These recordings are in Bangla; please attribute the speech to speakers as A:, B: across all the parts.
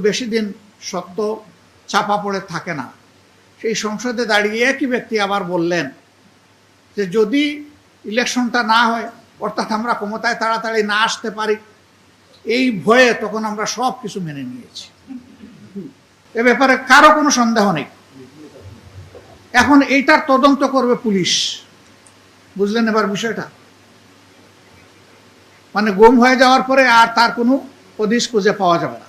A: বেশি দিন সত্য চাপা পড়ে থাকে না। সেই সংসদে দাঁড়িয়ে একই ব্যক্তি আবার বললেন যে যদি ইলেকশনটা না হয়, অর্থাৎ আমরা ক্ষমতায় তাড়াতাড়ি না আসতে পারি, এই ভয়ে তখন আমরা সব কিছু মেনে নিয়েছি। এ ব্যাপারে কারো কোনো সন্দেহ নেই। এখন এইটার তদন্ত করবে পুলিশ। বুঝলেন এবার বিষয়টা? মানে গুম হয়ে যাওয়ার পরে আর তার কোনো হদিস খুঁজে পাওয়া যাবে না।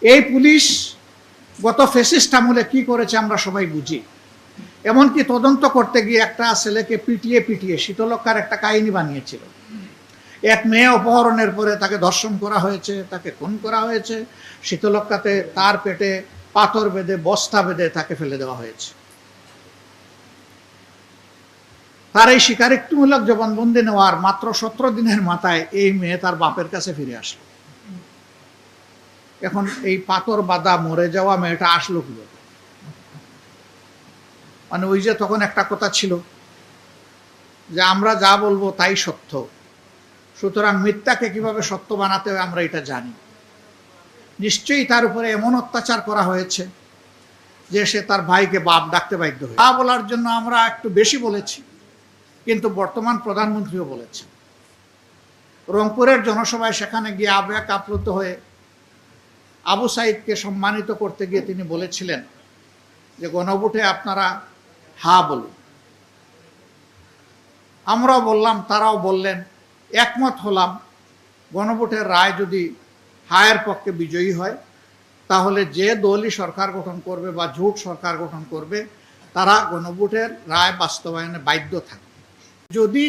A: এই পুলিশ গত ফ্যাসিস্ট আমলে কি করেছে আমরা সবাই বুঝি। এমনকি তদন্ত করতে গিয়ে একটা ছেলেকে পিটিয়ে শীতলক্ষার একটা কাহিনী বানিয়েছিল। এক মেয়ে অপহরণের পরে তাকে ধর্ষণ করা হয়েছে, তাকে খুন করা হয়েছে, শীতলক্ষাতে তার পেটে পাথর বেঁধে বস্তা বেঁধে তাকে ফেলে দেওয়া হয়েছে। তার এই স্বীকারোক্তিমূলক জবানবন্দি নেওয়ার মাত্র 17 দিনের মাথায় এই মেয়ে তার বাপের কাছে ফিরে আসলো। এখন এই পাথর বাঁধা মরে যাওয়া মেয়েটা আসলো কিভাবে? মানে ওই যে তখন একটা কথা ছিল যে আমরা যা বলবো তাই সত্য, সুতরাং মিথ্যাকে কিভাবে সত্য বানাতে হয় আমরা এটা জানি। নিশ্চয়ই তার উপরে এমন অত্যাচার করা হয়েছে যে সে তার ভাইকে বাপ ডাকতে বাধ্য হয়েছে। তা বলার জন্য আমরা একটু বেশি বলেছি, কিন্তু বর্তমান প্রধানমন্ত্রীও বলেছেন। রংপুরের জনসভায় সেখানে গিয়ে আবেগ আপ্লুত হয়ে আবু সাইদকে সম্মানিত করতে গিয়ে তিনি বলেছিলেন যে গণভোটে আপনারা হা বলুন। আমরাও বললাম, তারাও বললেন, একমত হলাম গণভোটের রায় যদি হায়ের পক্ষে বিজয়ী হয় তাহলে যে দলই সরকার গঠন করবে বা জোট সরকার গঠন করবে তারা গণভোটের রায় বাস্তবায়নে বাধ্য থাকবে। যদি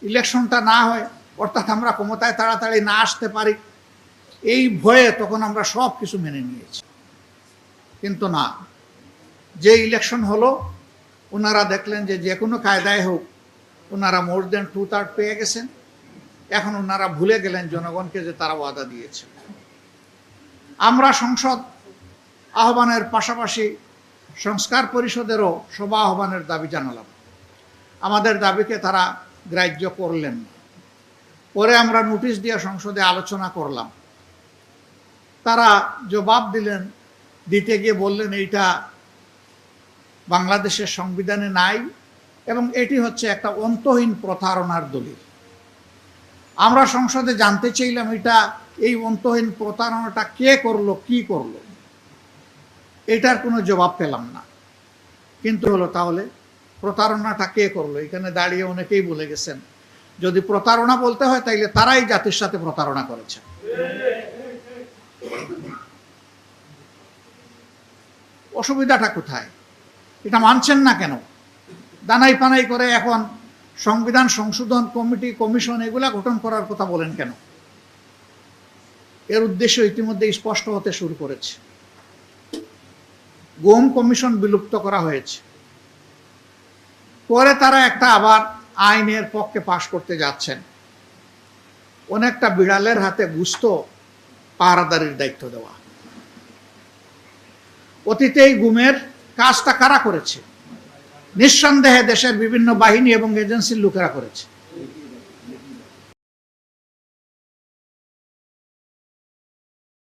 A: ইলেকশনটা না হয়, অর্থাৎ আমরা ক্ষমতায় তাড়াতাড়ি না আসতে পারি, এই ভয়ে তখন আমরা সব কিছু মেনে নিয়েছি। কিন্তু না, যে ইলেকশন হলো ওনারা দেখলেন যে কোনো কায়দায় হোক ওনারা মোর দেন 2/3 পেয়ে গেছেন। এখন ওনারা ভুলে গেলেন জনগণকে যে তারা ওয়াদা দিয়েছে। আমরা সংসদ আহ্বানের পাশাপাশি সংস্কার পরিষদেরও সভা আহ্বানের দাবি জানালাম। আমাদের দাবিকে তারা গ্রাহ্য করলেন না। পরে আমরা নোটিশ দিয়ে সংসদে আলোচনা করলাম। তারা জবাব দিতে গিয়ে বললেন এইটা বাংলাদেশের সংবিধানে নাই এবং এটি হচ্ছে একটা অন্তহীন প্রতারণার দলিল। আমরা সংসদে জানতে চাইলাম এই অন্তহীন প্রতারণাটা কে করলো, কি করলো, এটার কোনো জবাব পেলাম না। কিন্তু হলো তাহলে প্রতারণাটা কে করলো? এখানে দাঁড়িয়ে অনেকেই বলে গেছেন যদি প্রতারণা বলতে হয় তাইলে তারাই জাতির সাথে প্রতারণা করেছে। অসুবিধাটা কোথায়? এটা মানছেন না কেন? দানাই পানাই করে এখন সংবিধান সংশোধন কমিটি, কমিশন এগুলা গঠন করার কথা বলেন কেন? এর উদ্দেশ্য ইতিমধ্যে স্পষ্ট হতে শুরু করেছে। গুম কমিশন বিলুপ্ত করা হয়েছে, পরে তারা একটা আবার আইনের পক্ষে পাশ করতে যাচ্ছেন। অনেকটা বিড়ালের হাতে গুস্ত পাহারাদারির দায়িত্ব দেওয়া। অতীতে এই গুমের কাজটা কারা করেছে? নিঃসন্দেহে দেশের বিভিন্ন বাহিনী এবং এজেন্সির লোকেরা করেছে।